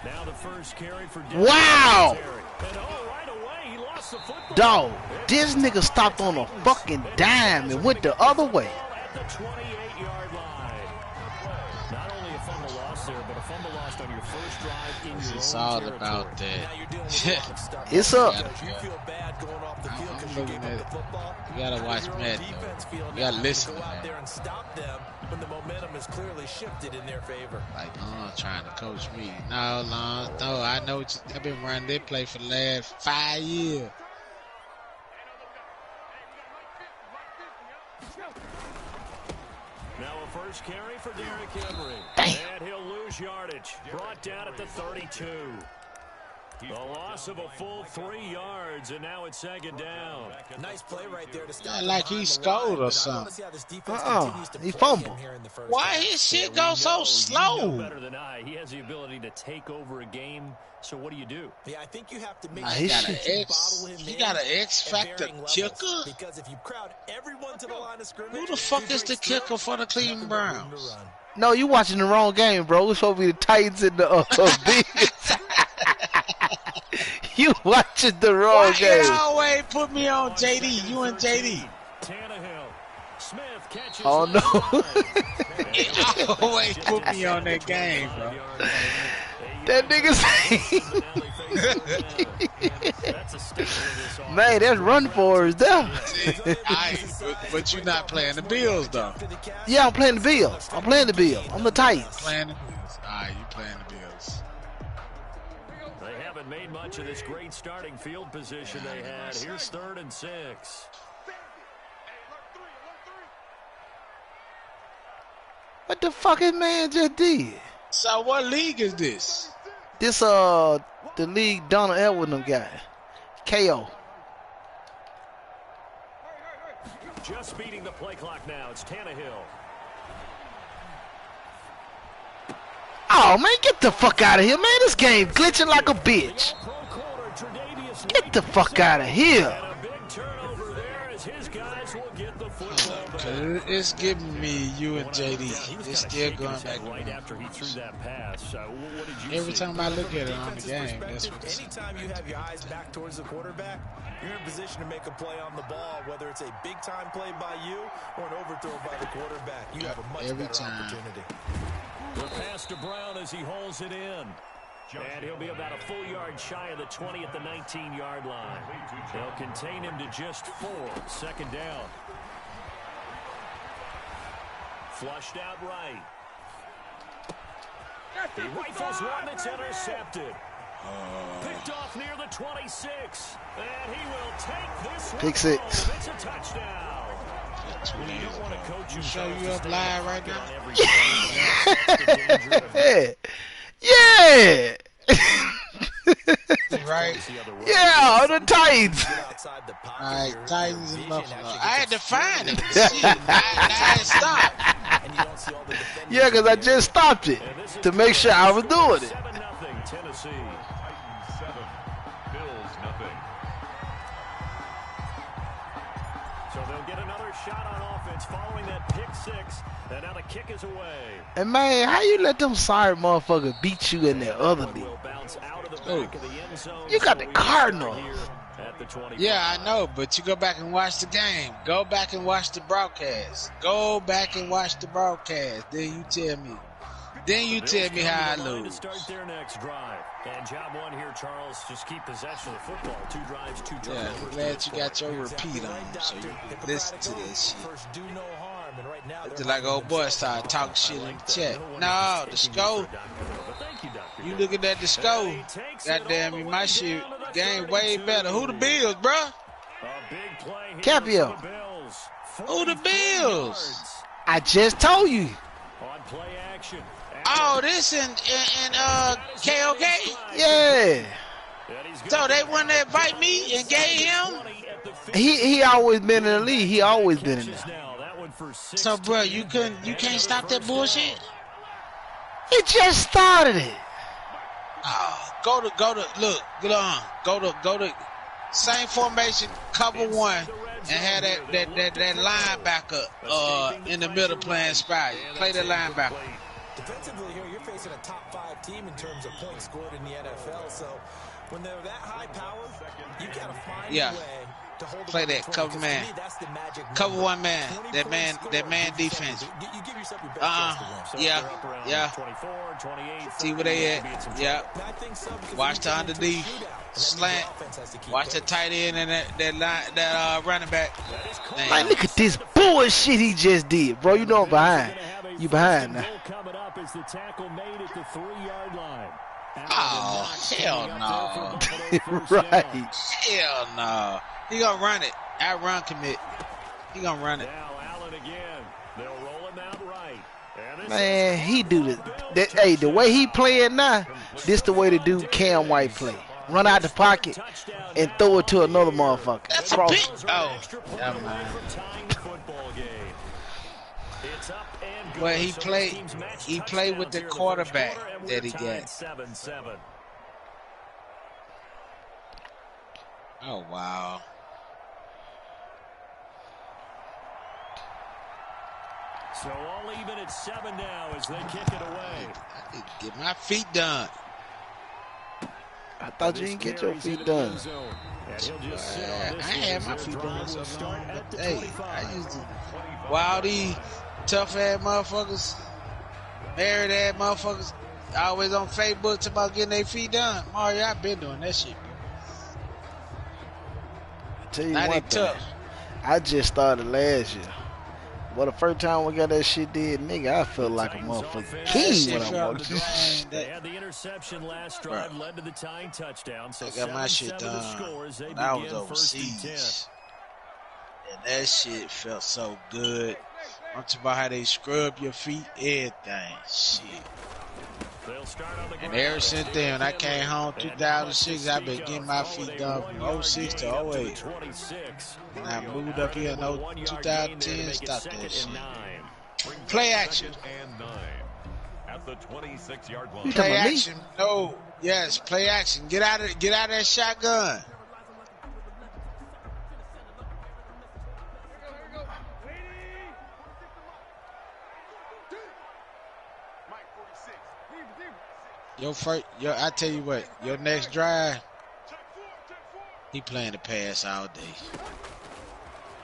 Now the first carry for wow! And right away, he lost the football. Dog, this nigga stopped on a fucking dime and went the other way. At the 28-yard line. Not only a fumble loss there, but a fumble lost on your first drive in your own It's all territory. about that. It's up. You feel bad going off the field because you gave up the football. You gotta watch Madden. You gotta listen to go out that. there and stop them when the momentum is clearly shifted in their favor. Like, trying to coach me. No, I know I've been running that play for the last 5 years. Now a first carry for Derrick Henry. And he'll lose yardage. Brought down at the 32. A loss of a full 3 yards, and now it's second down. Nice play right there to stop. Yeah, like he scored or something. He fumbled. Why his shit go so slow? You know better than I. He has the ability to take over a game. So what do you do? Yeah, I think you have to make He got an X factor kicker. Because if you crowd everyone to the line of scrimmage, Who the fuck is the kicker for the Cleveland Browns? No, you watching the wrong game, bro. It's supposed to be the Titans and the Bills. You watching the wrong game. Why always put me on JD? You and JD. Tannehill. Smith catches. Oh no. He always put me on that game, bro. That nigga man, that's run for us there. But you're not playing the Bills, though. Yeah, I'm playing the Bills. I'm the Titans. Playing the Bills. All right, you playing the Bills. They haven't made much of this great starting field position they had. Here's 3rd and 6. What the fucking man just did? So what league is this? This the league Donald Edwards them guy. KO. Just speeding the play clock now. It's Tannehill. Oh man, get the fuck out of here, man. This game glitching like a bitch. Get the fuck out of here. And a big turnover there as his guys will get the football back. It's giving me you and JD. It's still going back. Right after he threw that pass. What did you Every see? time I look at it on the game, that's what it's. Anytime you have your eyes back towards the quarterback, you're in position to make a play on the ball, whether it's a big-time play by you or an overthrow by the quarterback. You have a much better opportunity. The pass to Brown as he holds it in. And he'll be about a full yard shy of the 20 at the 19-yard line. They'll contain him to just 4. Second down. Flushed out right. He rifles one that's intercepted. Picked off near the 26. And he will take this one. Pick 6. It's a touchdown. You don't want to coach You show you up live right now? Yeah. Right? Yeah, on the Titans. Alright, Titans and Buffalo. I had to find it. Shit, I ain't stopped. Yeah, because I just stopped it to make sure I was doing it. 7-0 Tennessee. Titans 7, Bills nothing. So they'll get another shot on offense following that pick 6. And now the kick is away. And man, how you let them sorry motherfuckers beat you in that other league? You got the Cardinals. Yeah, I know, but you go back and watch the game. Go back and watch the broadcast. Go back and watch the broadcast. Then you tell me. Then you tell me how I lose. To start their next drive. And job 1 here, Charles, just keep possession of the football. 2 drives, 2 turnovers. Yeah, I'm glad you got your repeat on, so you can listen to this shit. It's like old boy started talking shit in the chat. No, the score. You looking at the score. Goddamn, you my shit game way better. Who the Bills, bruh? Capio. Who the Bills? I just told you. Oh, this in KOK? Yeah. So they want to invite me and gave him? He always been in the league. He always been in there. So, bro, you can't stop that bullshit? He just started it. Oh, go to same formation, cover 1, and have that linebacker in the middle playing spot. Play the linebacker. Defensively here, you're facing a top 5 team in terms of points scored in the NFL. So when they're that high powered, you got to find a way to hold play that cover man, cover one man, that man defense. You give yourself your best See where they at. Watch the underneath slant. Watch the tight end and that running back. Man, look at this bullshit he just did, bro. You know I'm behind. You behind now. Oh, hell no. Right. Hell no. He gonna run it. That run commit. He gonna run it. Man, he do this. Hey, the way he playing now, this the way to do Cam White play. Run out the pocket and throw it to another motherfucker. That's a bit. Oh, never mind. Well, he played with the quarterback that he got. Oh, wow. So all even at 7 now as they kick it away. I need to get my feet done. I thought you didn't get your feet done. I had my feet done so long, but hey, I used to. While these tough ass motherfuckers, married ass motherfuckers, always on Facebook about getting their feet done. Mario, I've been doing that shit, bro. I tell you Now what, tough. I just started last year. But the first time we got that shit did, nigga, I felt like a motherfucking king when I walked in. They had the interception last drive, led to the tying touchdown. So I got my shit done when I was overseas. And that shit felt so good. I'm talking about how they scrub your feet, everything. Shit. And ever since then, when I came home 2006, I've been getting my feet done from 06 to 08. And I moved up here in 2010, stopped that shit. Play action. At the 26-yard line. Play action. No. Yes, play action. Get out of that shotgun. I tell you what, your next drive, he playing the pass all day.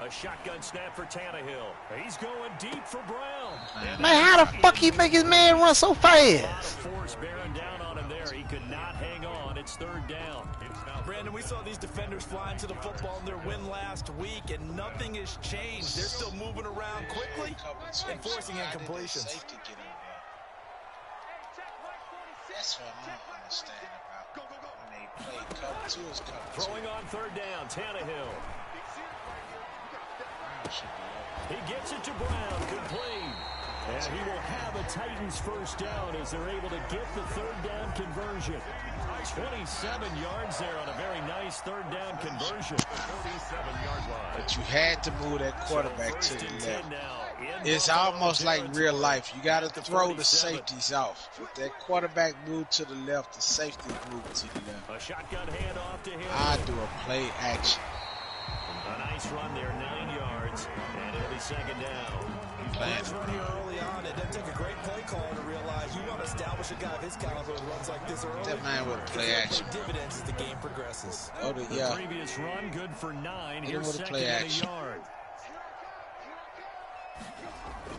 A shotgun snap for Tannehill. He's going deep for Brown. Man, how the fuck he make his man run so fast? Force bearing down on him there. He could not hang on. It's 3rd down. Brandon, we saw these defenders flying to the football in their win last week, and nothing has changed. They're still moving around quickly and forcing incompletions. That's what I don't understand about when they play cover 2 is cover 2. Throwing on 3rd down, Tannehill. He gets it to Brown, complete. And he will have a Titans first down as they're able to get the 3rd down conversion. 27 yards there on a very nice 3rd down conversion. 47-yard line. But you had to move that quarterback to the left. It's almost like real life. You got to throw the safeties off. If that quarterback moved to the left, the safety moved to the left. A shotgun handoff to him. I do a play action. A nice run there, 9 yards, and it'll be 2nd down. Nice run here early on. It doesn't take a great play caller to realize you want to establish a guy of his caliber who runs like this early. That man with a play action. Dividends as the game progresses. Oh, yeah. The previous run, good for 9. Here's with a play action. Yard.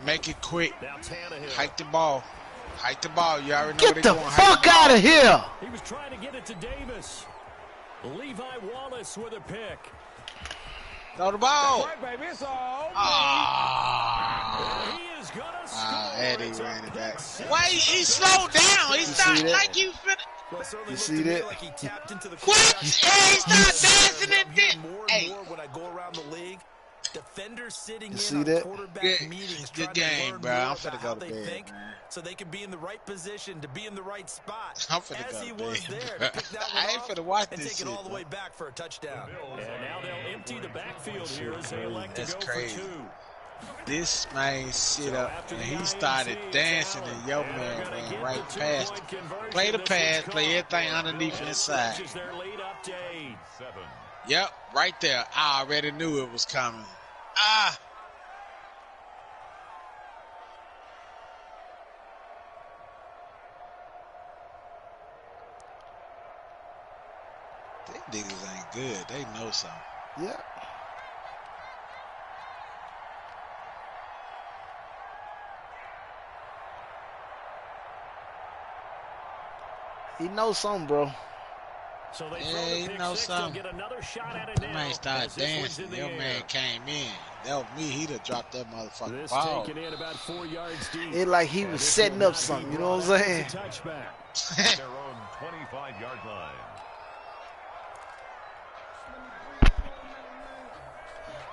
Make it quick. Hike the ball. Hike the ball. You already know Get the fuck out of here. He was trying to get it to Davis. Levi Wallace with a pick. Throw the ball. He is gonna score. Eddie ran it back. Why he slowed down? He's not like you finna. You see that? Like he tapped into the what? Hey, he's not dancing and this. Hey. When I go around the league, defenders sitting see in that? on quarterback meetings, Good trying game, to learn bro. more I'm about finna how go to they bed, think, man. so they can be in the right position to be in the right spot. I'm finna As go he to was bed, there bro. to pick that one I ain't off finna watch and this take shit, it all the bro. way back for a touchdown. And now they'll empty the backfield here as they elect to That's go crazy. for 2. This man sit up and he started dancing and yo man ran right past him. Play the pass, play everything underneath inside. Yep, right there. I already knew it was coming. They niggas ain't good. They know something. Yeah. He knows something, bro. So they Yeah, he knows something. Get another shot at it That now, man started dancing. Your man came in. That was me. He'd have dropped that motherfucking This ball. taken in about 4 yards deep. It like he was setting up something, you know what I'm saying? Their own 25-yard line.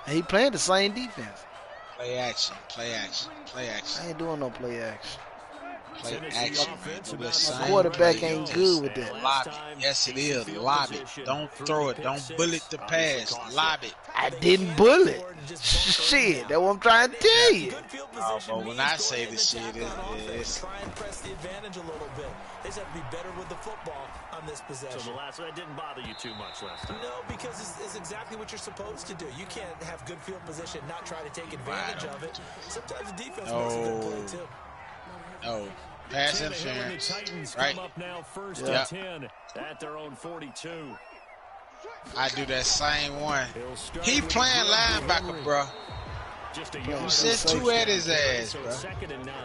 He playing the same defense. Play action. Play action. Play action. I ain't doing no play action. Play action, man. Do the same Quarterback play. ain't good with that. Lob it. Yes, it is. Lob it. Don't throw it. Don't bullet the pass. Lob it. I didn't bullet. Shit, that's what I'm trying to tell you. Oh, but when I say this shit, it's try and press the advantage a little bit. They just have to be better with the football on this possession. So the last one, that didn't bother you too much last time. No, because it's exactly what you're supposed to do. You can't have good field position, not try to take advantage of it. Sometimes the defense makes a good play too. no pass interference. Right. Come up now first and 10 at their own 42. I do that same one. He playing linebacker, bro. You said two at his ass, bro. Second and 9.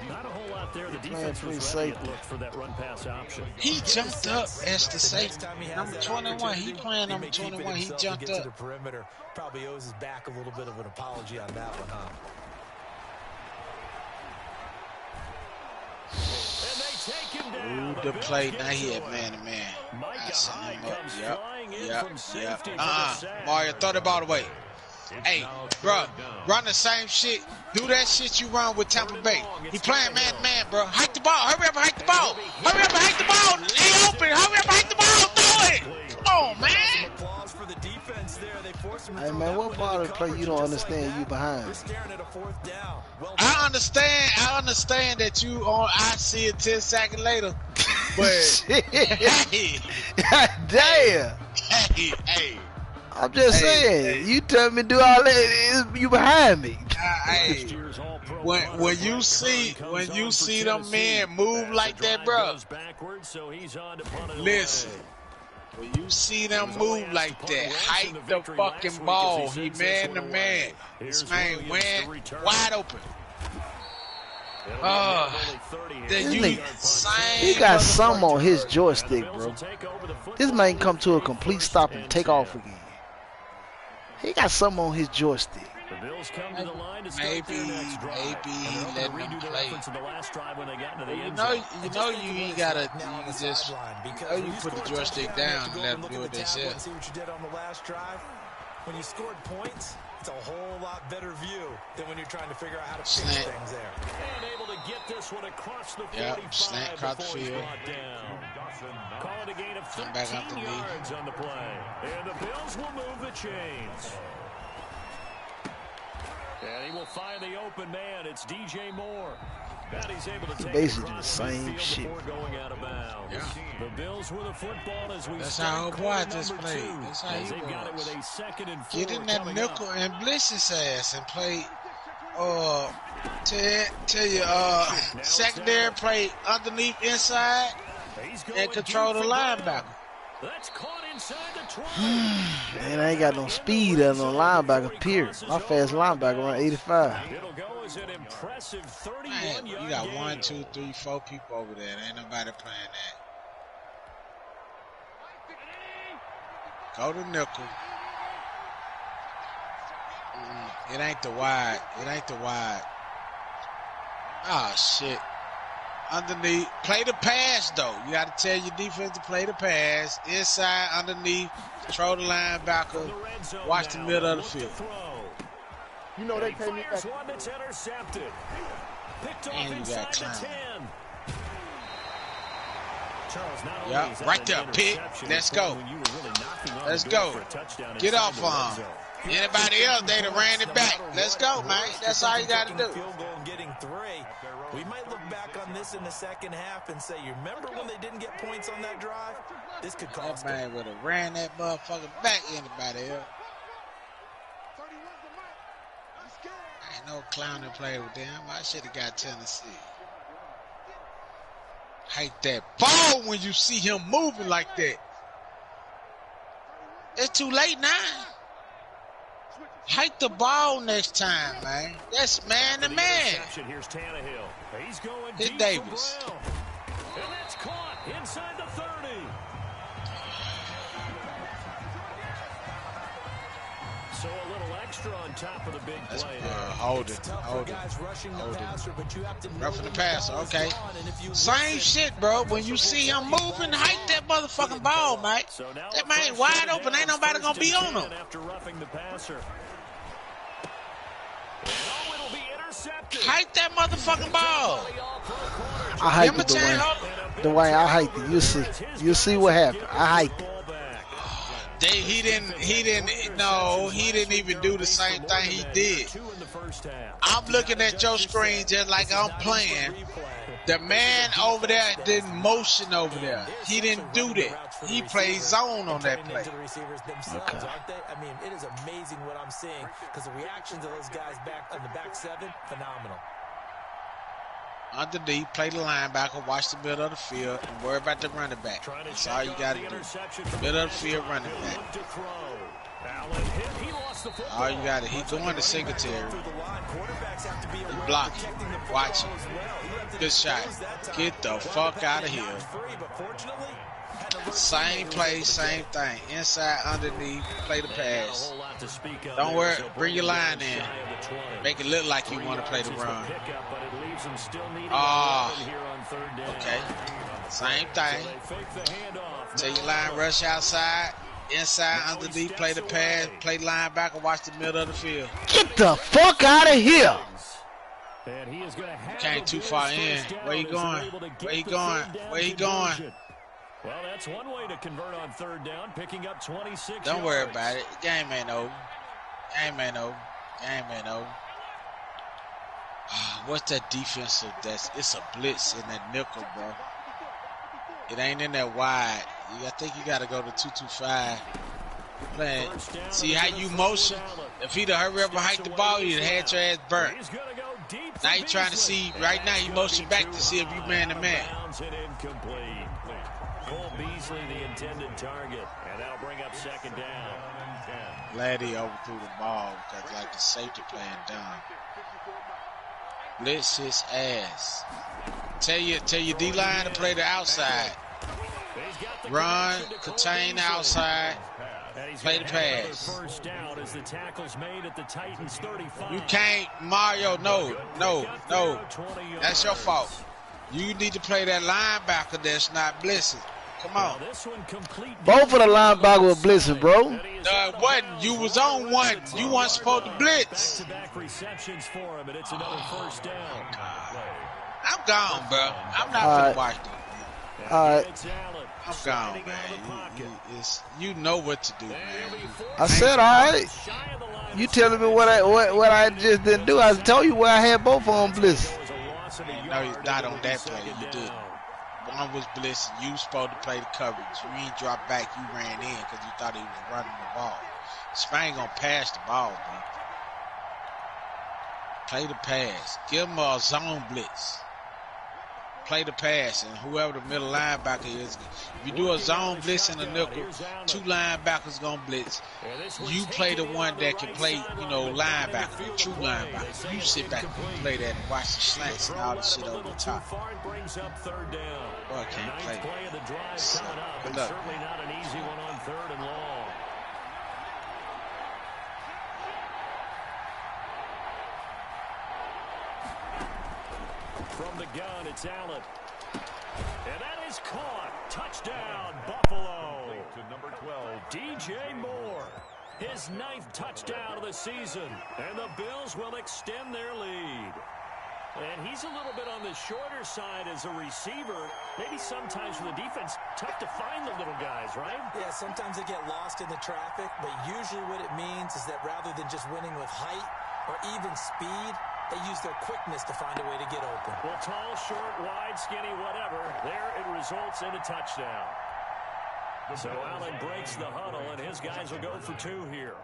Not a whole lot there. The defense was ready to look for that run pass option. He jumped up as the safety. Number 21. He playing number 21. He jumped up. The perimeter probably owes his back a little bit of an apology on that one, huh? Ooh, the play. Now he had man-to-man. I sent him up. Yep. Mario, throw the ball away. Hey, bro, run the same shit. Do that shit you run with Tampa Bay. He playing man-to-man, bro. Hike the ball. Hurry up and hike the ball. Hurry up and hike the ball. Lay open. Hurry up and hike the ball. Throw it. Come on, man. Hey, man, what part of the play you don't understand you behind? I understand that you on. I see it 10 seconds later. But, hey. Damn. Hey. I'm just saying, you tell me to do all that, you behind me. Hey, when you see them men move like that, bro. Listen, when you see them move like that, hike the fucking ball. He man to man. This man went wide open. Then he got some on his joystick, bro. This man come to a complete stop and take off again. He got some on his joystick. Maybe he let him play. You know you ain't gotta. You just you put the joystick down and let them do it themselves. See what you did on the last drive. When you scored points, it's a whole lot better view than when you're trying to figure out how to fix things there. And able to get this one across the 45 snap across the field. Call it a gain of 13 yards on the play. And the Bills will move the chains. And he will find the open man. It's DJ Moore. And he's able to take basically the same shit. Going out of bounds. Yeah. The Bills with a football as we That's how old boy just played. That's how he got it with a 2nd and 4. Get in that nickel and blitz his ass and play. Tell you, secondary play underneath, inside, and control the linebacker. That's caught inside the 20. Man, I ain't got no speed as no linebacker, period. My fast linebacker around 85. It'll go as an impressive 31 Man, you got 1, 2, 3, 4 people over there. Ain't nobody playing that. Go to nickel. It ain't the wide. Ah, shit. Underneath. Play the pass, though. You got to tell your defense to play the pass. Inside, underneath. Control the linebacker. Watch the middle of the field. You know they pay me back. One that's intercepted. Picked off And you got inside the 10. Yep, right there, pick. Let's go. Let's go. Get off on him. Anybody else, they'd have ran it back. Let's go, man. That's all you got to do. Field goal and getting 3. We might look back on this in the second half and say, you remember when they didn't get points on that drive? This could cost them. That man would have ran that motherfucker back. Anybody else? Ain't no clown that played with them. I should have got Tennessee. Hate that ball when you see him moving like that. It's too late now. Hike the ball next time, man. That's man to man. Here's Tannehill. He's going It's deep Davis. for Brown. And that's caught inside the 30. So a little extra on top of the big play. Hold it. Roughing the passer, okay. Same shit, bro. When you see him moving, hike that motherfucking ball, mate. That man wide open. Ain't nobody gonna be on him. After roughing the passer. Hike that motherfucking ball. I hiked it, Dwayne. Dwayne, I hiked it. You'll see what happened. I hiked it. He didn't even do the same thing he did. I'm looking at your screen just like I'm playing. The man over there didn't motion over there. He didn't do that. He played zone on that play. Okay. I mean, it is amazing what I'm seeing because the reactions of those guys back on the back seven, phenomenal. Underneath, play the linebacker, watch the middle of the field, and worry about the running back. That's all you got to do. Middle of the field, running back. All you got to. He's going to Singletary. He's blocking. Watch it. Good shot. Get the fuck out of here. Same play, same thing. Inside, underneath, play the pass. Don't worry. Bring your line in. Make it look like you want to play the run. Okay. Same thing. Tell your line, rush outside. Inside, underneath, play the pass. Play linebacker, watch the middle of the field. Get the fuck out of here. You came too far in. Where you going? Where you going? Where you going? Well, that's one way to convert on third down, picking up 26 Don't worry about it. Game ain't over. Game ain't over. Game ain't over. What's that defensive? It's a blitz in that nickel, bro. It ain't in that wide. I think you got to go to 225. Playing. See how you motion? If he'd have hurry up and hike the ball, he'd have had your ass burnt. Now you trying to see, right now you motion back to see if you man to man. Cole Beasley, the intended target, and that'll bring up second down. Glad he overthrew the ball because like the safety playing down. Blitz his ass. Tell your D-line to play the outside. Run, contain the outside, play the pass. First down as the tackle's made at the Titans 35. You can't, Mario, no. That's your fault. You need to play that linebacker that's not blitzing. Come on. Both of the linebackers were blitzing, bro. No, it wasn't. You was on one. You weren't supposed to blitz. Back-to-back receptions for him, and it's another first down. I'm gone, bro. I'm not going to watch it. All right. I'm gone, man. You know what to do, man. I said, all right. You telling me what I just didn't do. I told you where I had both of them blitzing. No, not on that play. You didn't. One was blitzing. You was supposed to play the coverage. You ain't dropped back. You ran in because you thought he was running the ball. Spain gonna pass the ball, bro. Play the pass. Give him a zone blitz. Play the pass, and whoever the middle linebacker is, if you do a zone blitz in the nickel, two linebackers gonna blitz. You play the one that can play, linebacker, the true linebacker. You sit back and play that and watch the slants and all the shit over the top. Boy, I can't play. Good luck. Certainly not an easy one on third and long. From the gun, it's Allen. And that is caught. Touchdown, Buffalo. To number 12. DJ Moore. His 9th touchdown of the season. And the Bills will extend their lead. And he's a little bit on the shorter side as a receiver. Maybe sometimes for the defense, tough to find the little guys, right? Yeah, sometimes they get lost in the traffic, but usually what it means is that rather than just winning with height or even speed, they use their quickness to find a way to get open. Well, tall, short, wide, skinny, whatever. There it results in a touchdown. So Allen breaks the huddle, and his guys will go for 2 here.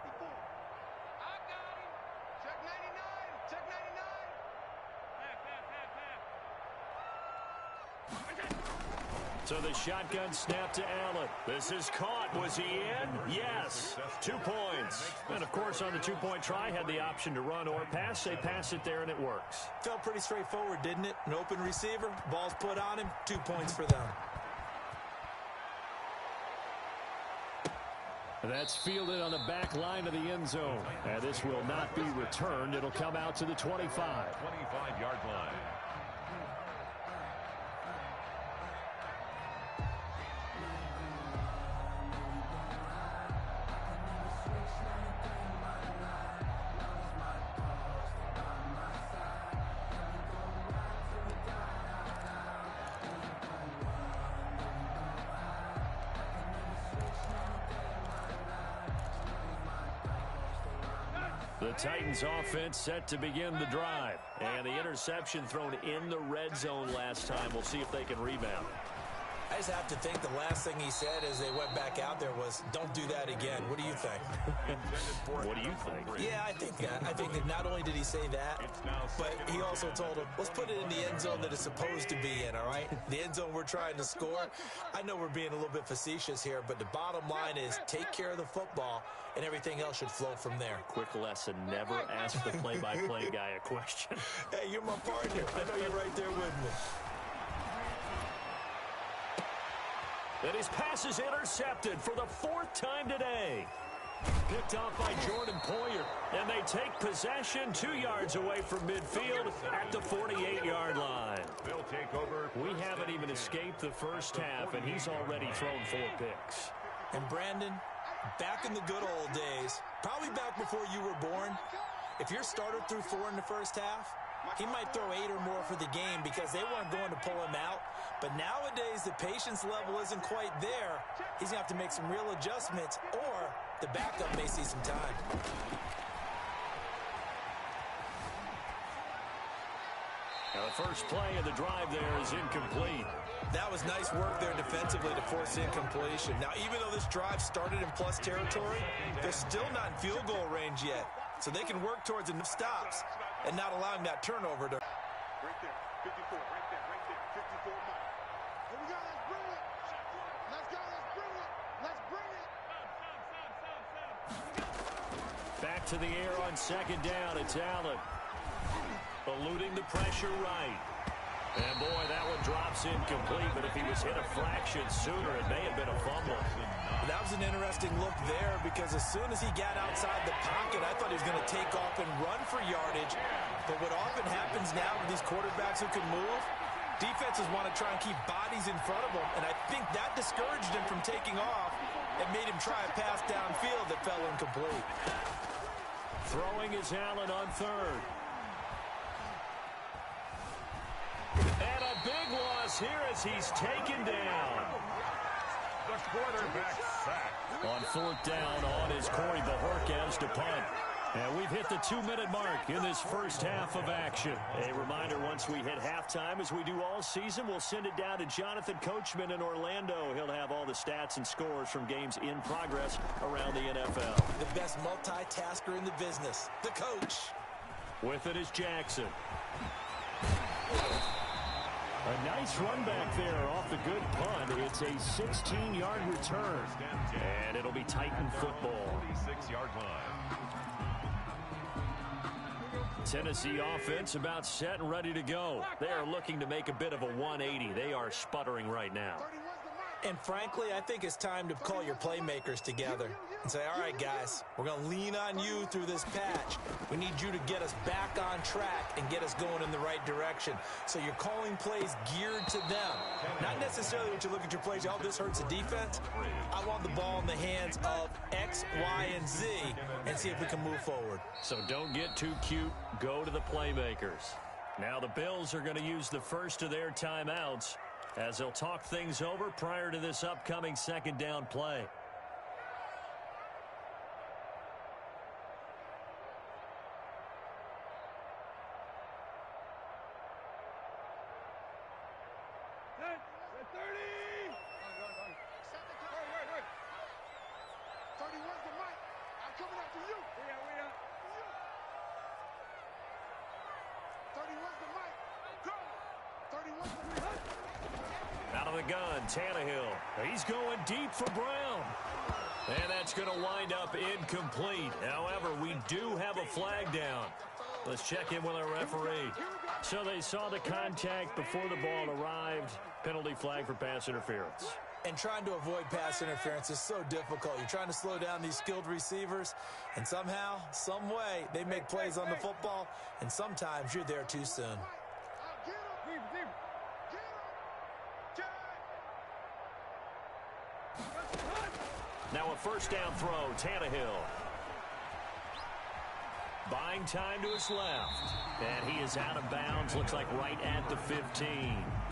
So the shotgun snap to Allen. This is caught. Was he in? Yes. 2 points. And, of course, on the two-point try, had the option to run or pass. They pass it there, and it works. Felt pretty straightforward, didn't it? An open receiver, ball's put on him, 2 points for them. That's fielded on the back line of the end zone. And this will not be returned. It'll come out to the 25. 25-yard line. The Titans offense set to begin the drive. And the interception thrown in the red zone last time. We'll see if they can rebound. I just have to think the last thing he said as they went back out there was, don't do that again. What do you think? What do you think? Yeah, I think that. I think that not only did he say that, but he also told him, let's put it in the end zone that it's supposed to be in, all right? The end zone we're trying to score. I know we're being a little bit facetious here, but the bottom line is take care of the football, and everything else should flow from there. Quick lesson, never ask the play-by-play guy a question. Hey, you're my partner. I know you're right there with me. And his pass is intercepted for the 4th time today. Picked off by Jordan Poyer. And they take possession 2 yards away from midfield at the 48-yard line. They'll take over. We haven't even escaped the first half, and he's already thrown 4 picks. And Brandon, back in the good old days, probably back before you were born, if your starter threw 4 in the first half, he might throw 8 or more for the game because they weren't going to pull him out. But nowadays, the patience level isn't quite there. He's going to have to make some real adjustments, or the backup may see some time. Now the first play of the drive there is incomplete. That was nice work there defensively to force incompletion. Now, even though this drive started in plus territory, they're still not in field goal range yet. So they can work towards enough stops and not allowing that turnover to... Right there, 54, right there, 54 miles. Here we go, let's bring it. Let's go, let's bring it. Let's bring it. Back to the air on 2nd down. It's Allen. Eluding the pressure right. And boy, that one drops incomplete, but if he was hit a fraction sooner, it may have been a fumble. That was an interesting look there because as soon as he got outside the pocket, I thought he was going to take off and run for yardage. But what often happens now with these quarterbacks who can move, defenses want to try and keep bodies in front of them, and I think that discouraged him from taking off and made him try a pass downfield that fell incomplete. Throwing is Allen on 3rd. And a big loss here as he's taken down. The quarterback sacked. On 4th down on is Corey Bajorquez to punt. And we've hit the 2-minute mark in this first half of action. A reminder, once we hit halftime, as we do all season, we'll send it down to Jonathan Coachman in Orlando. He'll have all the stats and scores from games in progress around the NFL. The best multitasker in the business, the coach. With it is Jackson. A nice run back there off the good punt. It's a 16-yard return. And it'll be Titan football. 46-yard line. Tennessee offense about set and ready to go. They are looking to make a bit of a 180. They are sputtering right now. And frankly, I think it's time to call your playmakers together and say, all right, guys, we're going to lean on you through this patch. We need you to get us back on track and get us going in the right direction. So you're calling plays geared to them. Not necessarily when you look at your plays, oh, this hurts the defense. I want the ball in the hands of X, Y, and Z and see if we can move forward. So don't get too cute. Go to the playmakers. Now the Bills are going to use the first of their timeouts as they'll talk things over prior to this upcoming 2nd down play. the gun, Tannehill. He's going deep for Brown. And that's going to wind up incomplete. However, we do have a flag down. Let's check in with our referee. So they saw the contact before the ball arrived. Penalty flag for pass interference. And trying to avoid pass interference is so difficult. You're trying to slow down these skilled receivers, and somehow, some way, they make plays on the football, and sometimes you're there too soon. Now a first down throw, Tannehill. Buying time to his left. And he is out of bounds, looks like right at the 15.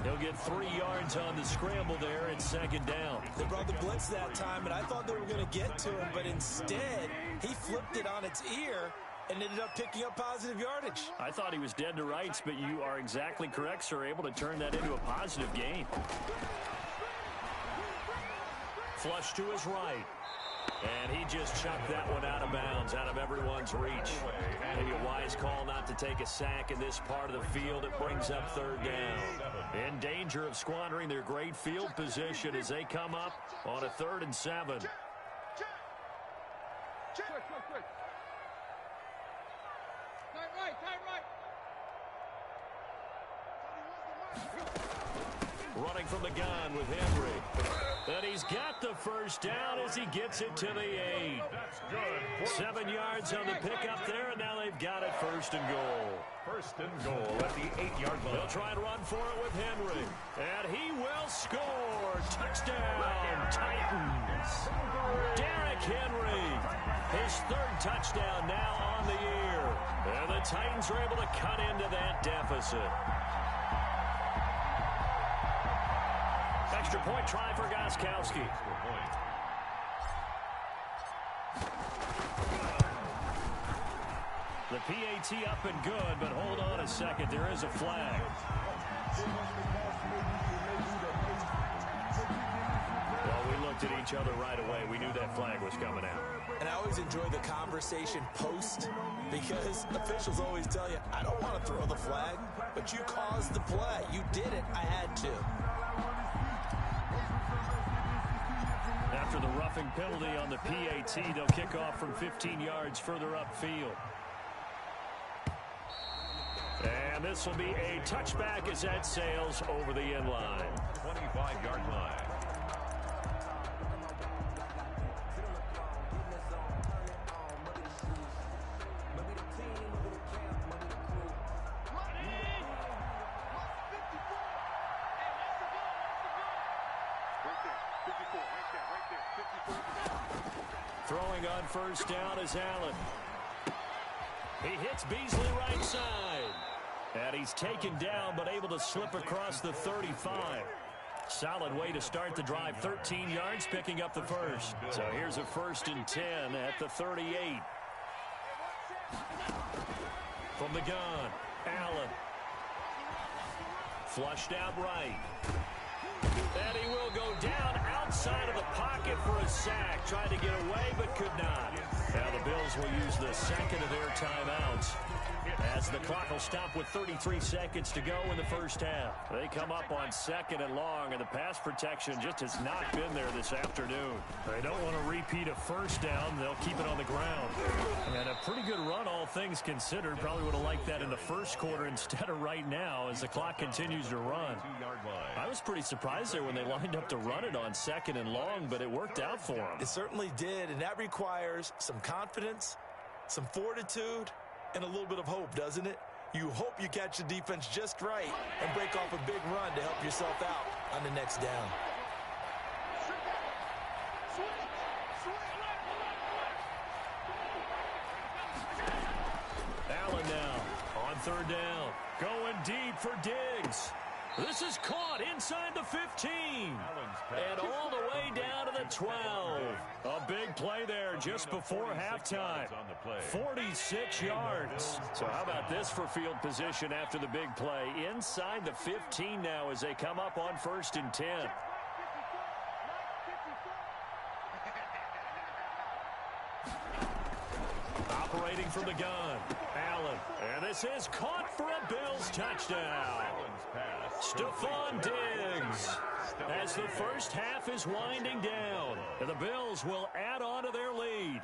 He'll get 3 yards on the scramble there at second down. They brought the blitz that time, and I thought they were going to get to him, but instead, he flipped it on its ear and ended up picking up positive yardage. I thought he was dead to rights, but you are exactly correct, sir. Able to turn that into a positive gain. Flush to his right. And he just chucked that one out of bounds, out of everyone's reach. Maybe a wise call not to take a sack in this part of the field. It brings up third down. In danger of squandering their great field position as they come up on a 3rd and 7. Running from the gun with Henry. And he's got the first down as he gets it to the 8. 7 yards on the pickup there, and now they've got it 1st and goal. 1st and goal at the 8-yard line. They'll try and run for it with Henry. And he will score. Touchdown, Titans. Derrick Henry. His 3rd touchdown now on the year. And the Titans are able to cut into that deficit. Extra point try for Gostkowski. The PAT up and good, but hold on a second. There is a flag. Well, we looked at each other right away. We knew that flag was coming out. And I always enjoy the conversation post because officials always tell you, I don't want to throw the flag, but you caused the play. You did it. I had to. After the roughing penalty on the PAT, they'll kick off from 15 yards further upfield. And this will be a touchback as that sails over the end line. 25-yard line. Throwing on first down is Allen. He hits Beasley right side. And he's taken down but able to slip across the 35. Solid way to start the drive. 13 yards, picking up the first. So here's a 1st and 10 at the 38. From the gun, Allen. Flushed out right. And he will go down outside of the pocket for a sack. Tried to get away, but could not. Now the Bills will use the second of their timeouts as the clock will stop with 33 seconds to go in the first half. They come up on 2nd and long, and the pass protection just has not been there this afternoon. They don't want to repeat a first down. They'll keep it on the ground. And a pretty good run, all things considered. Probably would have liked that in the first quarter instead of right now as the clock continues to run. I was pretty surprised there when they lined up to run it on 2nd and long, but it worked out for them. It certainly did, and that requires some confidence, some fortitude, and a little bit of hope, doesn't it? You hope you catch the defense just right and break off a big run to help yourself out on the next down. Allen now on 3rd down. Going deep for Diggs. This is caught inside the 15. And all the way down to the 12. A big play there just before halftime. 46 yards. So how about this for field position after the big play? Inside the 15 now as they come up on 1st and 10. operating from the gun. Allen. And this is caught for a Bills touchdown. Stephon Diggs. As the first half is winding down, and the Bills will add on to their lead.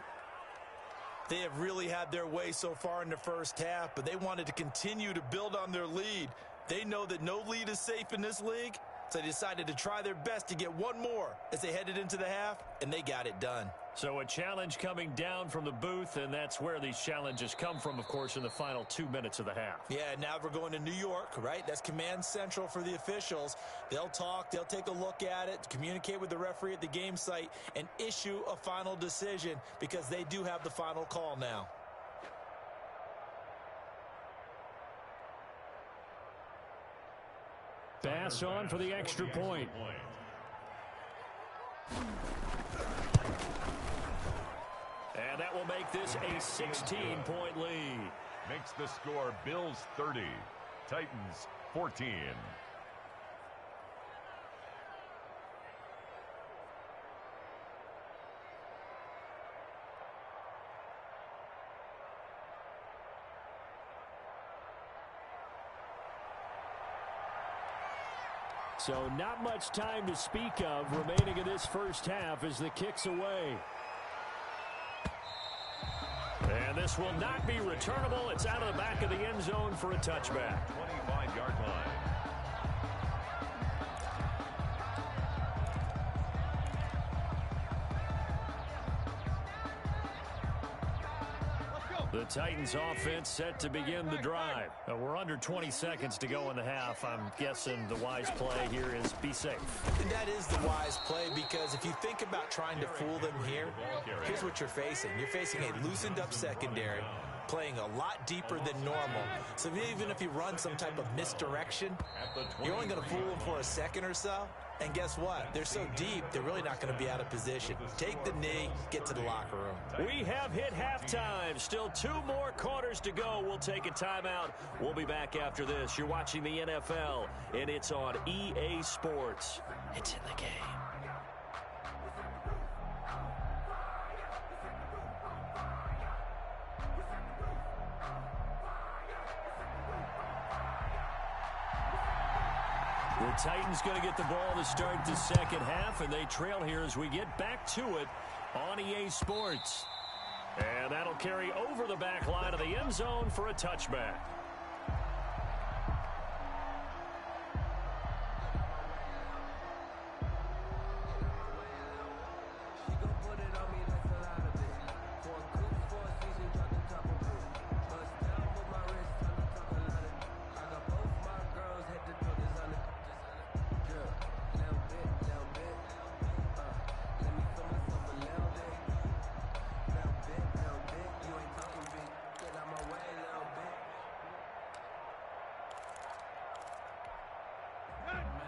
They have really had their way so far in the first half, but they wanted to continue to build on their lead. They know that no lead is safe in this league, so they decided to try their best to get one more as they headed into the half, and they got it done. So a challenge coming down from the booth, and that's where these challenges come from, of course, in the final 2 minutes of the half. Yeah, now we're going to New York, right? That's command central for the officials. They'll talk, they'll take a look at it, communicate with the referee at the game site, and issue a final decision because they do have the final call now. Pass on for the extra point. And that will make this a 16-point lead. Makes the score Bills 30, Titans 14. So not much time to speak of remaining in this first half as the kick's away. And this will not be returnable. It's out of the back of the end zone for a touchback. 25-yard line. The Titans offense set to begin the drive. We're under 20 seconds to go in the half. I'm guessing the wise play here is be safe. And that is the wise play because if you think about trying to fool them here, here's what you're facing. You're facing a loosened up secondary, playing a lot deeper than normal. So even if you run some type of misdirection, you're only going to fool them for a second or so. And guess what? They're so deep, they're really not going to be out of position. Take the knee, get to the locker room. We have hit halftime. Still 2 more quarters to go. We'll take a timeout. We'll be back after this. You're watching the NFL, and it's on EA Sports. It's in the game. The Titans going to get the ball to start the second half, and they trail here as we get back to it on EA Sports. And that'll carry over the back line of the end zone for a touchback.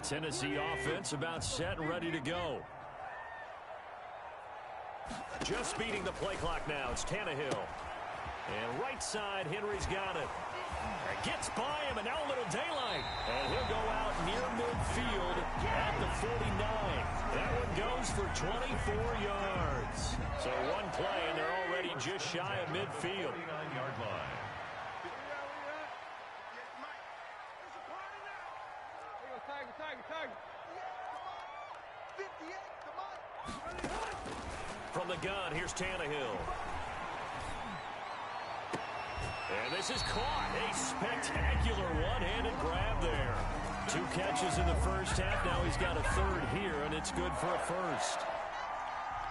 Tennessee offense about set and ready to go. Just beating the play clock now. It's Tannehill. And right side, Henry's got it. And gets by him, and now a little daylight. And he'll go out near midfield at the 49. That one goes for 24 yards. So one play, and they're already just shy of midfield. 39-yard line. From the gun, here's Tannehill. And this is caught. A spectacular one-handed grab there. 2 catches in the first half. Now he's got a third here, and it's good for a first.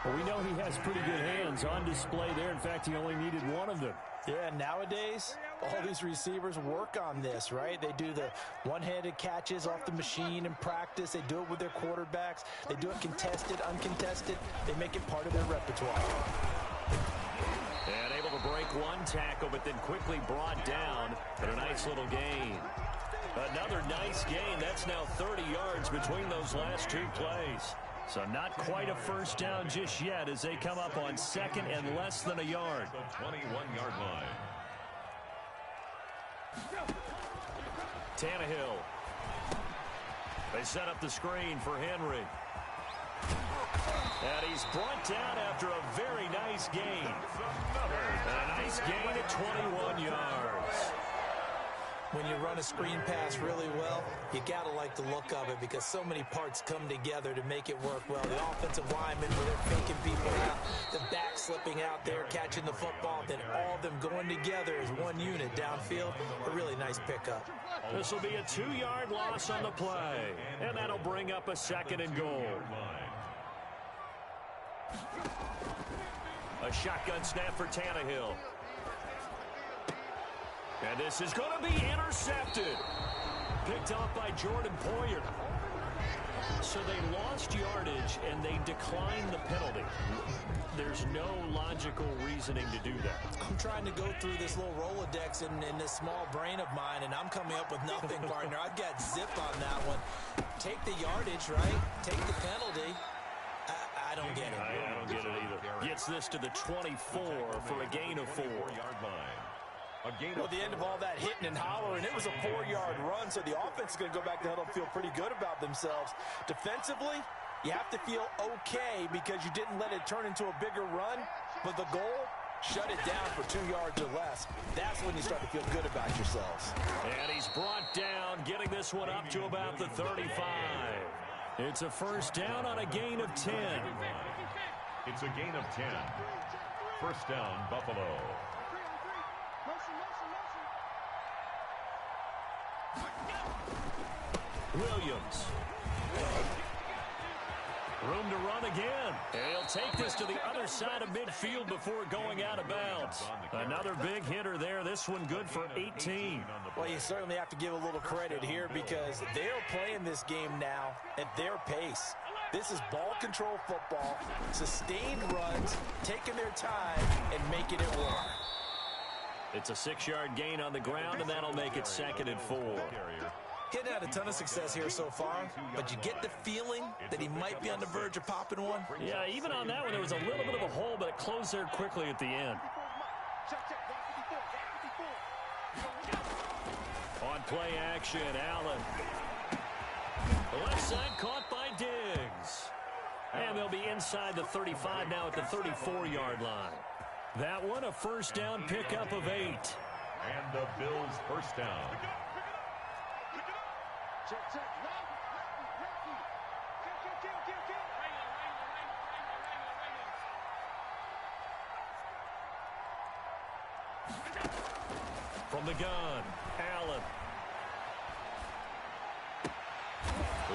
Well, we know he has pretty good hands on display there. In fact, he only needed one of them. Yeah, nowadays, all these receivers work on this, right? They do the one-handed catches off the machine in practice. They do it with their quarterbacks. They do it contested, uncontested. They make it part of their repertoire. And able to break one tackle, but then quickly brought down. But a nice little gain. Another nice gain. That's now 30 yards between those last 2 plays. So not quite a first down just yet as they come up on second and less than a yard. The 21-yard line. Tannehill. They set up the screen for Henry. And he's brought down after a very nice gain. A nice gain at 21 yards. When you run a screen pass really well, you got to like the look of it because so many parts come together to make it work well. The offensive linemen, where they're faking people out, the back slipping out there, catching the football, then all of them going together as one unit downfield. A really nice pickup. This will be a 2-yard loss on the play, and that'll bring up a 2nd and goal. A shotgun snap for Tannehill. And this is going to be intercepted. Picked off by Jordan Poyer. So they lost yardage, and they declined the penalty. There's no logical reasoning to do that. I'm trying to go through this little Rolodex in this small brain of mine, and I'm coming up with nothing, partner. I've got zip on that one. Take the yardage, right? Take the penalty. I don't get it. I don't get it either. Gets this to the 24 for a gain of 4. Well, the end of all that hitting and hollering, it was a 4-yard run, so the offense is going to go back to huddle and feel pretty good about themselves. Defensively, you have to feel okay because you didn't let it turn into a bigger run, but the goal, shut it down for 2 yards or less. That's when you start to feel good about yourselves. And he's brought down, getting this one up to about the 35. It's a 1st down on a gain of 10. It's a gain of 10. 1st down, Buffalo. Williams. Room to run again. And he'll take this to the other side of midfield before going out of bounds. Another big hitter there. This one good for 18. Well, you certainly have to give a little credit here because they're playing this game now at their pace. This is ball control football, sustained runs, taking their time, and making it work. It's a 6-yard gain on the ground, and that'll make it 2nd and 4. Getting had a ton of success here so far, but you get the feeling that he might be on the verge of popping one. Yeah, even on that one, there was a little bit of a hole, but it closed there quickly at the end. On play action, Allen. The left side caught by Diggs. And they'll be inside the 35 now at the 34-yard line. That one, a 1st down pickup of 8. And the Bills' 1st down. From the gun, Allen.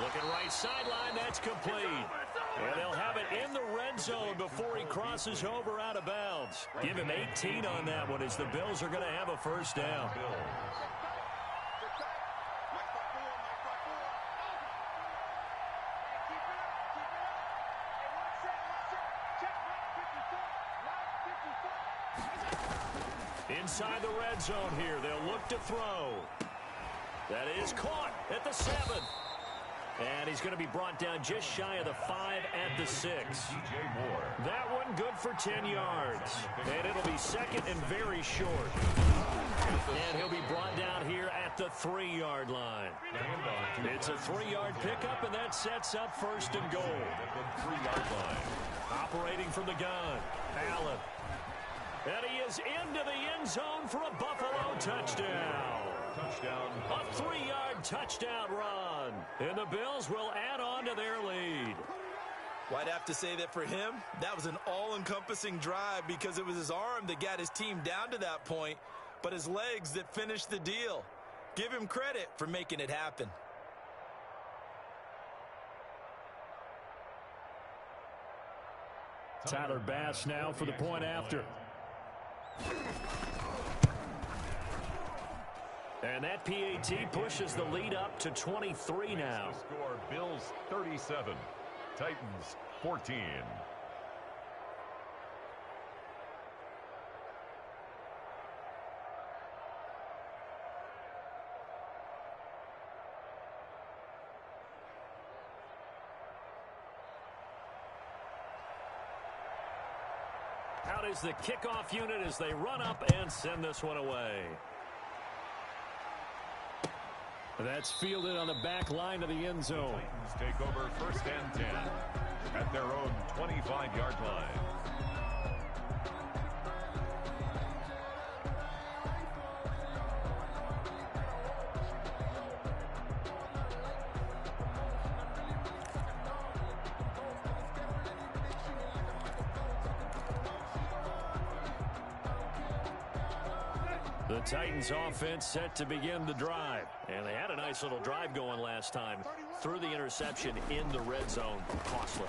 Looking right sideline, that's complete. And they'll have it in the red zone before he crosses over out of bounds. Give him 18 on that one as the Bills are going to have a 1st down. Inside the red zone here, they'll look to throw. That is caught at the 7. And he's going to be brought down just shy of the 5 at the 6. That one good for 10 yards. And it'll be 2nd and very short. And he'll be brought down here at the 3-yard line. It's a 3-yard pickup, and that sets up 1st and goal. 3-yard line. Operating from the gun, Allen. And he is into the end zone for a Buffalo touchdown. A 3-yard touchdown run. And the Bills will add on to their lead. Well, I'd have to say that for him, that was an all-encompassing drive because it was his arm that got his team down to that point, but his legs that finished the deal. Give him credit for making it happen. Tyler Bass now for the point after. And that PAT pushes the lead up to 23 now. Score Bills 37, Titans 14. Out is the kickoff unit as they run up and send this one away. That's fielded on the back line of the end zone. Titans take over 1st and 10. at their own 25-yard line. The Titans offense set to begin the drive. And they had a nice little drive going last time. Threw the interception in the red zone. Costly.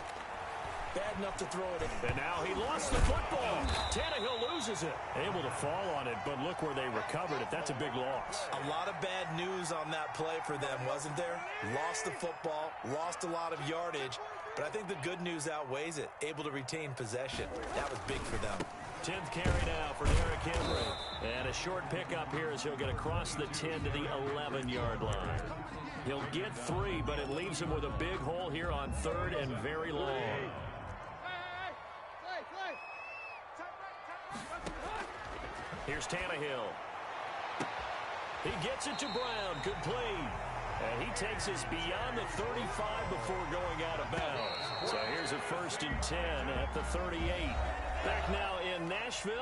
Bad enough to throw it in. And now he lost the football. Tannehill loses it. Able to fall on it, but look where they recovered it. That's a big loss. A lot of bad news on that play for them, wasn't there? Lost the football, lost a lot of yardage, but I think the good news outweighs it. Able to retain possession. That was big for them. 10th carry now for Derrick Henry. And a short pickup here as he'll get across the 10 to the 11-yard line. He'll get 3, but it leaves him with a big hole here on 3rd and very long. Here's Tannehill. He gets it to Brown. Complete. And he takes us beyond the 35 before going out of bounds. So here's a 1st and 10 at the 38. Back now in Nashville.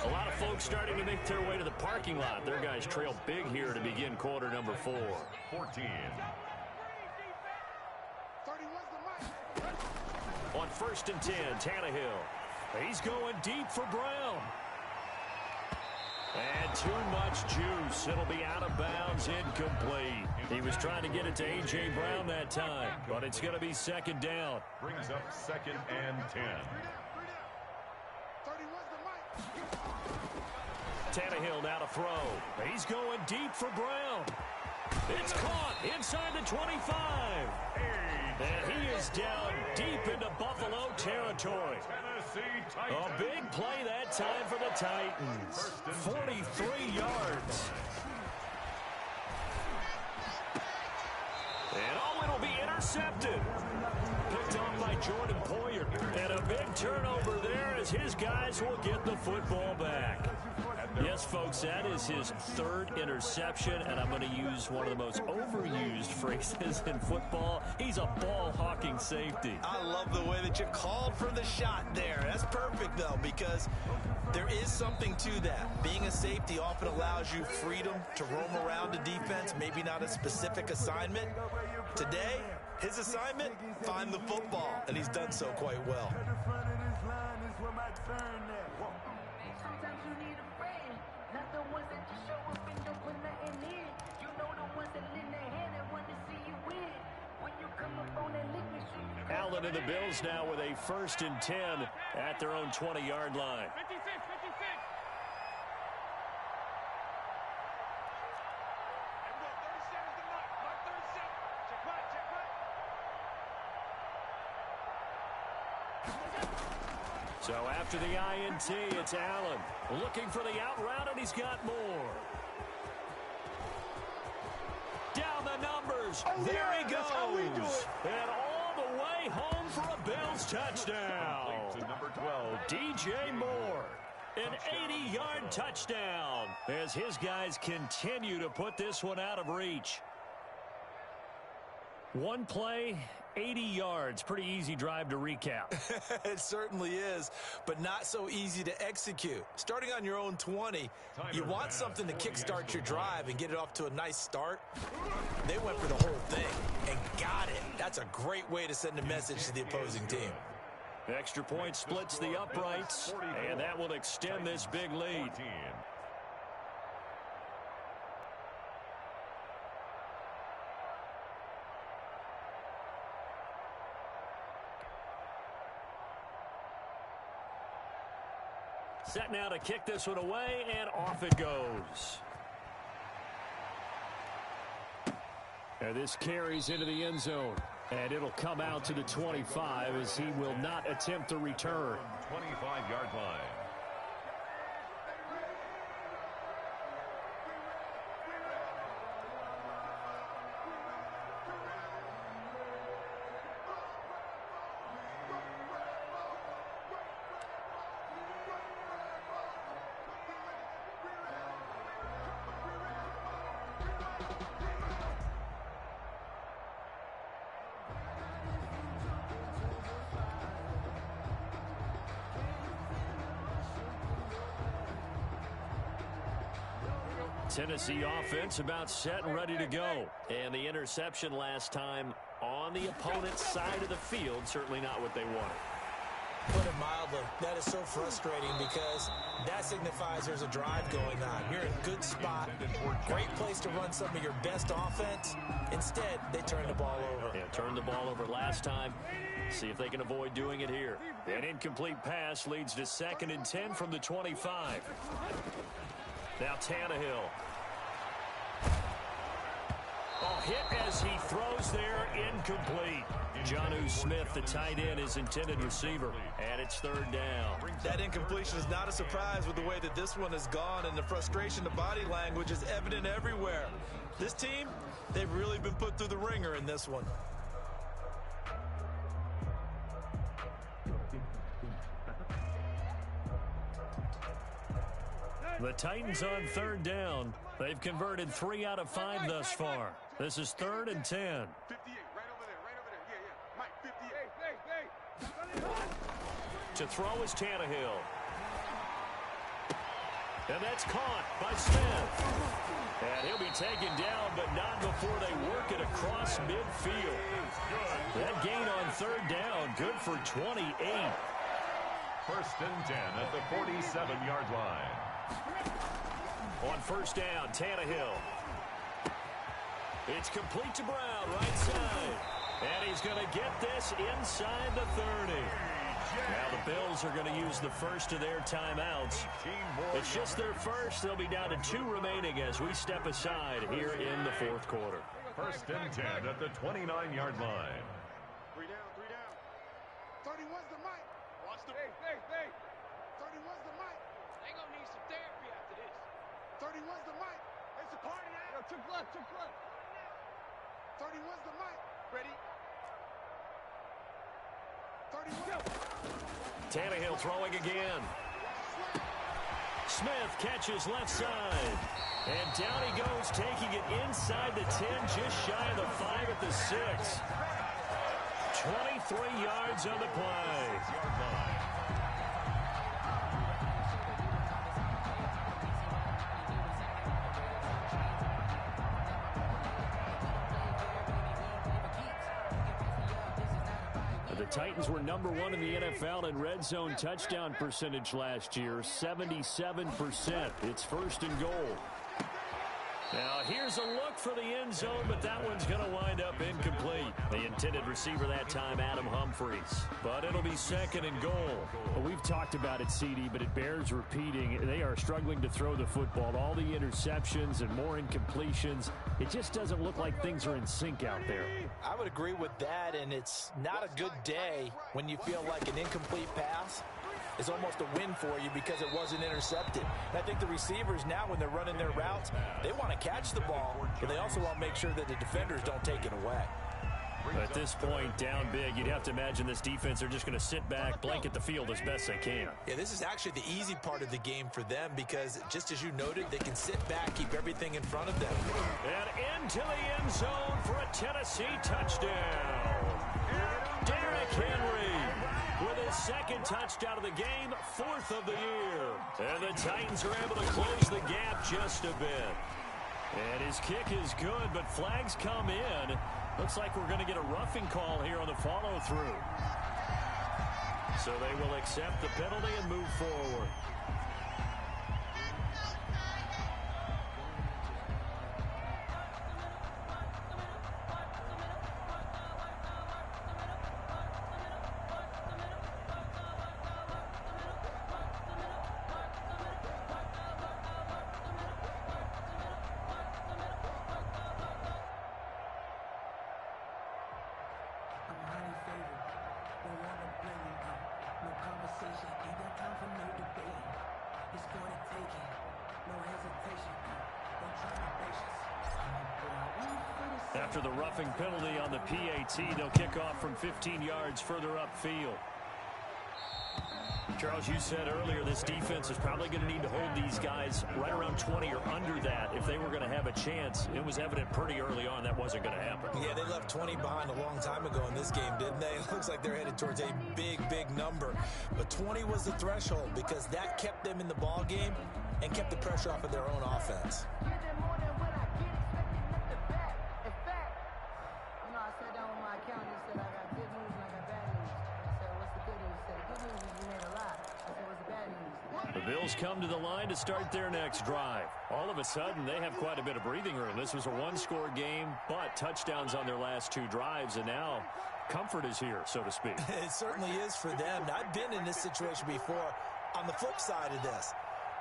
A lot of folks starting to make their way to the parking lot. Their guys trail big here to begin quarter number 4. 14. On 1st and 10, Tannehill. He's going deep for Brown. And too much juice. It'll be out of bounds, incomplete. He was trying to get it to A.J. Brown that time, but it's going to be 2nd down. Brings up 2nd and 10. Tannehill now to throw. He's going deep for Brown. It's caught inside the 25. And he is down deep into Buffalo territory. A big play that time for the Titans. 43 yards. And oh, it'll be intercepted. Picked off by Jordan Poyer. And a big turnover there as his guys will get the football back. Yes, folks, that is his 3rd interception, and I'm going to use one of the most overused phrases in football. He's a ball-hawking safety. I love the way that you called for the shot there. That's perfect, though, because there is something to that. Being a safety often allows you freedom to roam around the defense, maybe not a specific assignment. Today, his assignment, find the football, and he's done so quite well. Allen and the Bills now with a 1st and 10 at their own 20-yard line. 56. So after the INT, it's Allen looking for the out route, and he's got more. Down the numbers. Oh, there yeah, he goes. that's how we do it. And all the way home for a Bills touchdown. To number 12. DJ Moore. An 80-yard touchdown as his guys continue to put this one out of reach. One play, 80 yards. Pretty easy drive to recap. It certainly is, but not so easy to execute. Starting on your own 20, you want something to kickstart your drive and get it off to a nice start. They went for the whole thing and got it. That's a great way to send a message to the opposing team. Extra point splits the uprights, and that will extend this big lead. Set now to kick this one away, and off it goes. And this carries into the end zone. And it'll come out to the 25 as he will not attempt to return. 25-yard line. Tennessee offense about set and ready to go. And the interception last time on the opponent's side of the field, certainly not what they wanted. Put it mildly, that is so frustrating because that signifies there's a drive going on. You're in a good spot, great place to run some of your best offense. Instead, they turn the ball over. Yeah, turned the ball over last time. See if they can avoid doing it here. An incomplete pass leads to 2nd and 10 from the 25. Now Tannehill. Oh, hit as he throws there, incomplete. Jonnu Smith, the tight end, his intended receiver. And it's 3rd down. That incompletion is not a surprise with the way that this one has gone, and the frustration, the body language is evident everywhere. This team, they've really been put through the ringer in this one. The Titans on 3rd down. They've converted 3 out of 5 thus far. This is 3rd and 10. 58, right over there, right over there. Yeah. Mike, 58. To throw is Tannehill. And that's caught by Smith. And he'll be taken down, but not before they work it across midfield. That gain on 3rd down, good for 28. 1st and 10 at the 47-yard line. On 1st down, Tannehill. It's complete to Brown, right side. And he's going to get this inside the 30. Now the Bills are going to use the first of their timeouts. It's just their first. They'll be down to 2 remaining as we step aside here in the 4th quarter. 1st and 10 at the 29-yard line. 3 down, 3 down. 31's the mic. Watch the... Hey. 31's the mic. They gonna need some therapy after this. 31's the mic. It's a party now. Yo, took blood. 31's the mic. Ready? 31. Tannehill throwing again. Smith catches left side. And down he goes, taking it inside the 10, just shy of the 5 at the 6. 23 yards on the play. The Titans were #1 in the NFL in red zone touchdown percentage last year, 77%. It's 1st and goal. Now here's a look for the end zone, but that one's going to wind up incomplete. The intended receiver that time, Adam Humphries. But it'll be 2nd and goal. Well, we've talked about it, CD, but it bears repeating. They are struggling to throw the football. All the interceptions and more incompletions. It just doesn't look like things are in sync out there. I would agree with that, and it's not a good day when you feel like an incomplete pass is almost a win for you because it wasn't intercepted. And I think the receivers now, when they're running their routes, they want to catch the ball, but they also want to make sure that the defenders don't take it away. At this point, down big, you'd have to imagine this defense are just going to sit back, blanket the field as best they can. Yeah, this is actually the easy part of the game for them because, just as you noted, they can sit back, keep everything in front of them. And into the end zone for a Tennessee touchdown. Derrick Henry with his 2nd touchdown of the game, 4th of the year. And the Titans are able to close the gap just a bit. And his kick is good, but flags come in. Looks like we're going to get a roughing call here on the follow-through. So they will accept the penalty and move forward. After the roughing penalty on the PAT, they'll kick off from 15 yards further upfield. Charles, you said earlier this defense is probably going to need to hold these guys right around 20 or under that if they were going to have a chance. It was evident pretty early on that wasn't going to happen. Yeah, they left 20 behind a long time ago in this game, didn't they? It looks like they're headed towards a big, big number. But 20 was the threshold because that kept them in the ball game and kept the pressure off of their own offense. The Bills come to the line to start their next drive. All of a sudden, they have quite a bit of breathing room. This was a one-score game, but touchdowns on their last 2 drives, and now comfort is here, so to speak. It certainly is for them. I've been in this situation before on the flip side of this.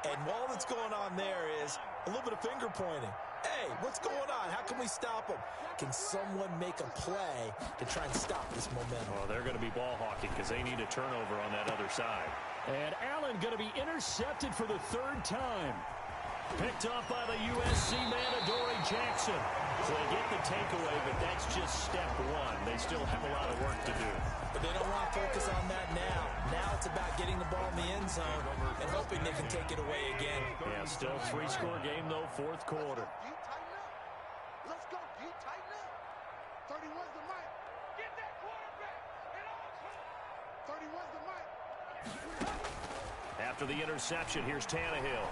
And all that's going on there is a little bit of finger pointing. Hey, what's going on? How can we stop them? Can someone make a play to try and stop this momentum? Well, they're going to be ball hawking because they need a turnover on that other side. And Allen going to be intercepted for the 3rd time. Picked off by the USC man, Adoree Jackson. So they get the takeaway, but that's just step 1. They still have a lot of work to do. But they don't want to focus on that now. Now it's about getting the ball in the end zone and hoping they can take it away again. Yeah, still 3-score game, though, 4th quarter. Let's go, D. Tighten up. 31's the mic. Get that quarterback and all 31's the mic. After the interception, here's Tannehill.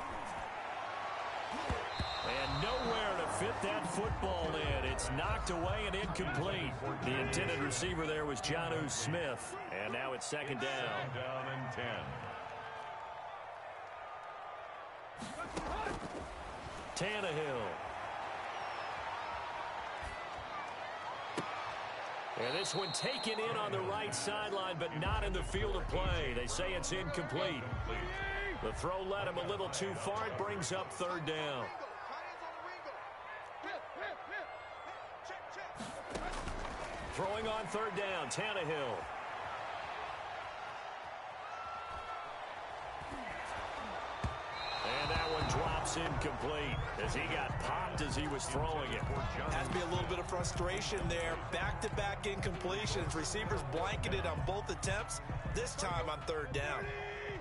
And nowhere to fit that football in. It's knocked away and incomplete. The intended receiver there was Jonnu Smith. And now it's 2nd down. Down and 10. Tannehill. And this one taken in on the right sideline, but not in the field of play. They say it's incomplete. The throw led him a little too far. It brings up 3rd down. Throwing on 3rd down, Tannehill. And that one drops incomplete as he got popped as he was throwing it. Has to be a little bit of frustration there. Back-to-back incompletions. Receivers blanketed on both attempts, this time on 3rd down.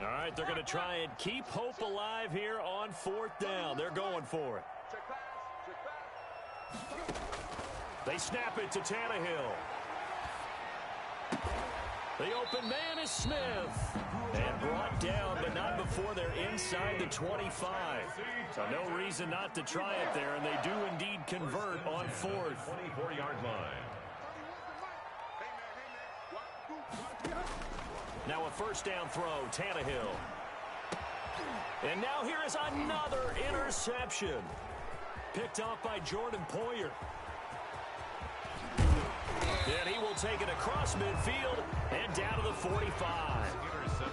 All right, they're going to try and keep hope alive here on 4th down. They're going for it. They snap it to Tannehill. The open man is Smith. And brought down, but not before they're inside the 25. So no reason not to try it there, and they do indeed convert on 4th. 24-yard line. Now a 1st down throw, Tannehill. And now here is another interception. Picked off by Jordan Poyer. And he will take it across midfield and down to the 45.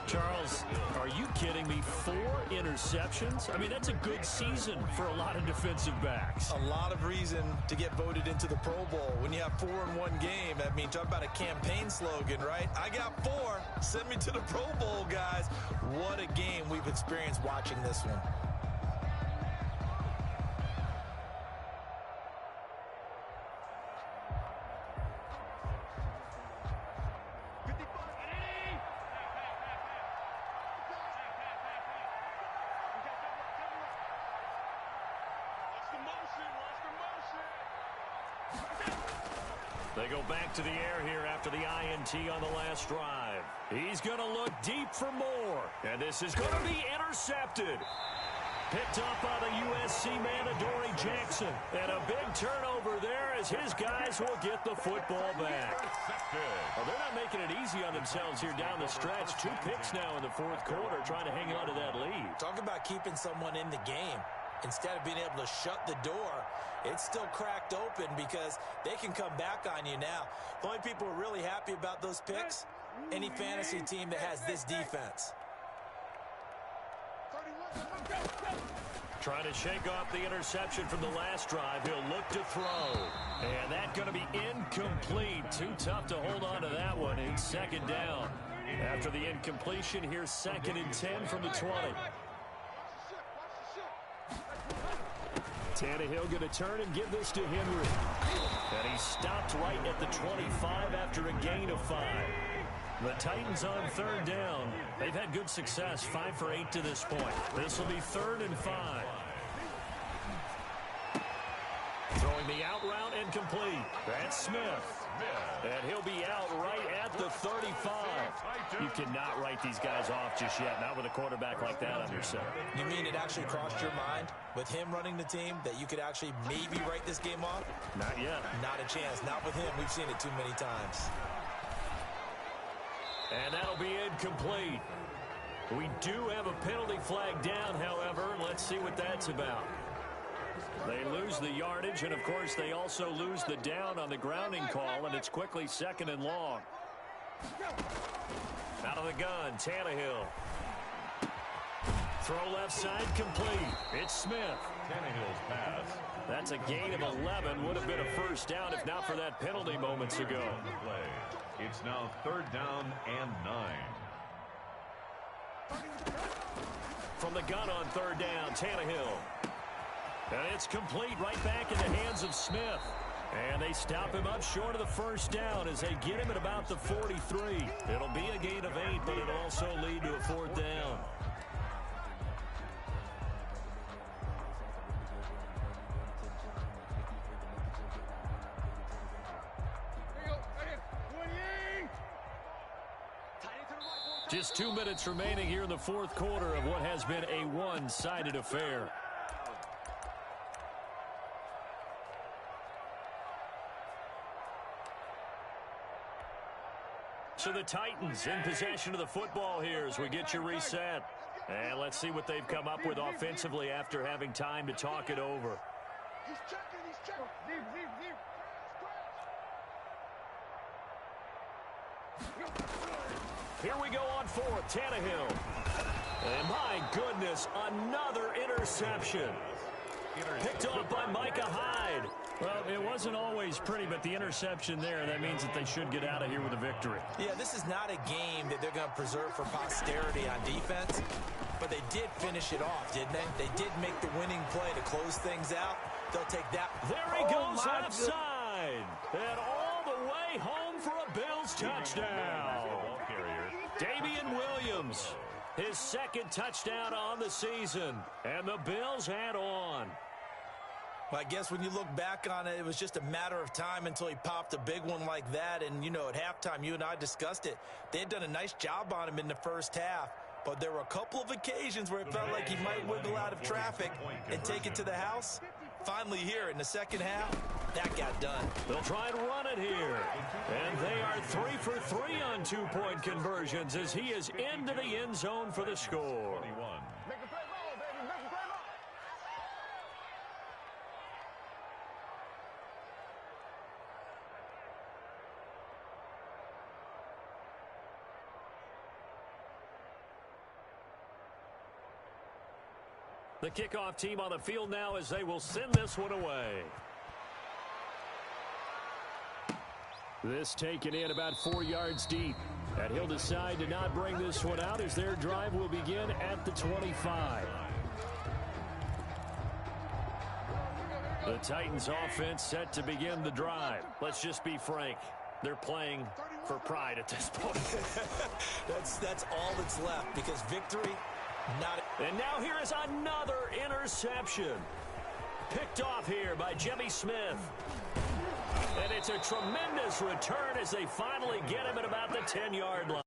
Charles, are you kidding me? 4 interceptions? I mean, that's a good season for a lot of defensive backs. A lot of reason to get voted into the Pro Bowl. When you have 4 in one game, I mean, talk about a campaign slogan, right? I got 4. Send me to the Pro Bowl, guys. What a game we've experienced watching this one. They go back to the air here after the INT on the last drive. He's going to look deep for more. And this is going to be intercepted. Picked up by the USC man, Adoree Jackson. And a big turnover there as his guys will get the football back. Well, they're not making it easy on themselves here down the stretch. 2 picks now in the 4th quarter trying to hang on to that lead. Talk about keeping someone in the game. Instead of being able to shut the door, it's still cracked open because they can come back on you now. The only people who are really happy about those picks, any fantasy team that has this defense. Trying to shake off the interception from the last drive. He'll look to throw. And that's going to be incomplete. Too tough to hold on to that one. It's 2nd down. After the incompletion, here's 2nd and 10 from the 20. Tannehill going to turn and give this to Henry. And he stopped right at the 25 after a gain of 5. The Titans on 3rd down. They've had good success, 5 for 8 to this point. This will be 3rd and 5. Throwing the out route incomplete. That's Smith. And he'll be out right at the 35. You cannot write these guys off just yet, not with a quarterback like that under center. You mean it actually crossed your mind with him running the team that you could actually maybe write this game off? Not yet. Not a chance. Not with him. We've seen it too many times. And that'll be incomplete. We do have a penalty flag down, however. Let's see what that's about. They lose the yardage, and, of course, they also lose the down on the grounding call, and it's quickly 2nd and long. Out of the gun, Tannehill. Throw left side complete. It's Smith. Tannehill's pass. That's a gain of 11. Would have been a first down if not for that penalty moments ago. Play. It's now 3rd down and 9. From the gun on 3rd down, Tannehill. And it's complete right back in the hands of Smith. And they stop him up short of the first down as they get him at about the 43. It'll be a gain of 8, but it'll also lead to a 4th down. Just 2 minutes remaining here in the 4th quarter of what has been a one-sided affair. So the Titans in possession of the football here as we get you reset. And let's see what they've come up with offensively after having time to talk it over. He's checking, he's checking. Here we go on 4th, Tannehill. And my goodness, another interception. Picked off by Micah Hyde. Well, it wasn't always pretty, but the interception there, that means that they should get out of here with a victory. Yeah, this is not a game that they're going to preserve for posterity on defense, but they did finish it off, didn't they? They did make the winning play to close things out. They'll take that. There he goes left side. And all the way home for a Bills touchdown. Damian Williams, his 2nd touchdown on the season. And the Bills head on. Well, I guess when you look back on it, it was just a matter of time until he popped a big one like that. And, you know, at halftime, you and I discussed it. They had done a nice job on him in the first half. But there were a couple of occasions where it felt like he might wiggle out of traffic and take it to the house. Finally here in the second half, that got done. They'll try and run it here. And they are 3 for 3 on 2-point conversions as he is into the end zone for the score. The kickoff team on the field now as they will send this one away. This taken in about 4 yards deep. And he'll decide to not bring this one out as their drive will begin at the 25. The Titans offense set to begin the drive. Let's just be frank. They're playing for pride at this point. That's all that's left because victory, not. And now here is another interception. Picked off here by Jimmy Smith. And it's a tremendous return as they finally get him at about the 10-yard line.